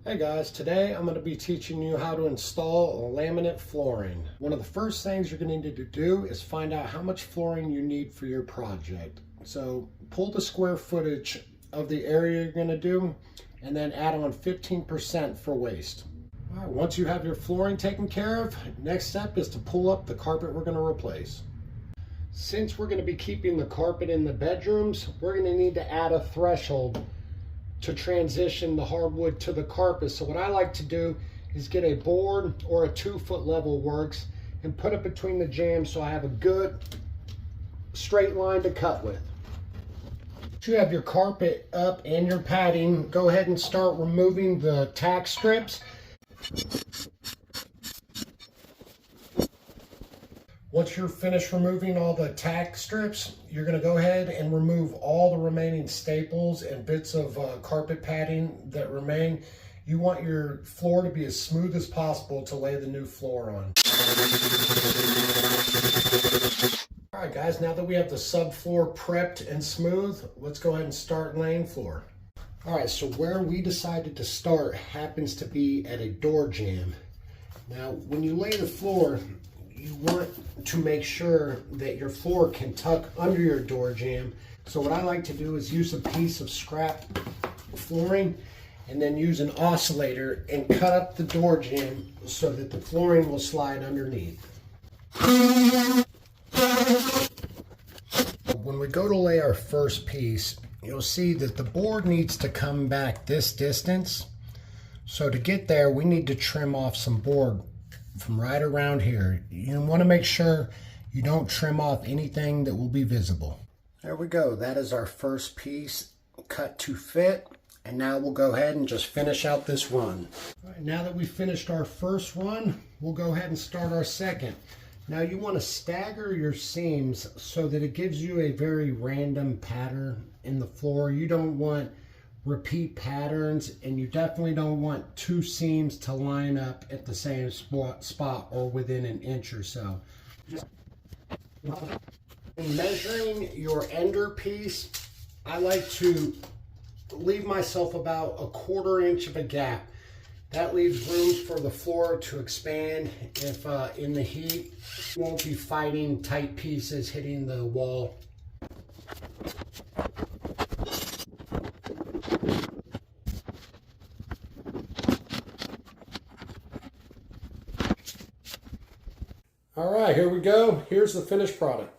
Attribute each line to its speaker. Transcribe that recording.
Speaker 1: Hey guys, today I'm going to be teaching you how to install laminate flooring. One of the first things you're going to need to do is find out how much flooring you need for your project. So pull the square footage of the area you're going to do and then add on 15% for waste. All right, once you have your flooring taken care of, next step is to pull up the carpet we're going to replace. Since we're going to be keeping the carpet in the bedrooms, we're going to need to add a threshold to transition the hardwood to the carpet. So what I like to do is get a board, or a 2-foot level works, and put it between the jambs so I have a good straight line to cut with. Once you have your carpet up and your padding, go ahead and start removing the tack strips. Once you're finished removing all the tack strips, you're going to go ahead and remove all the remaining staples and bits of carpet padding that remain. You want your floor to be as smooth as possible to lay the new floor on. All right guys, now that we have the subfloor prepped and smooth, let's go ahead and start laying floor. All right, so where we decided to start happens to be at a door jamb. Now, when you lay the floor, you want to make sure that your floor can tuck under your door jamb. So what I like to do is use a piece of scrap flooring and then use an oscillator and cut up the door jamb so that the flooring will slide underneath. When we go to lay our first piece, you'll see that the board needs to come back this distance. So to get there, we need to trim off some board from right around here. You want to make sure you don't trim off anything that will be visible. There we go. That is our first piece cut to fit. And now we'll go ahead and just finish out this run. All right, now that we've finished our first run, we'll go ahead and start our second. Now you want to stagger your seams so that it gives you a very random pattern in the floor. You don't want repeat patterns, and you definitely don't want two seams to line up at the same spot or within an inch or so. In measuring your ender piece, I like to leave myself about a 1/4 inch of a gap. That leaves room for the floor to expand if in the heat you won't be fighting tight pieces hitting the wall. All right, here we go. Here's the finished product.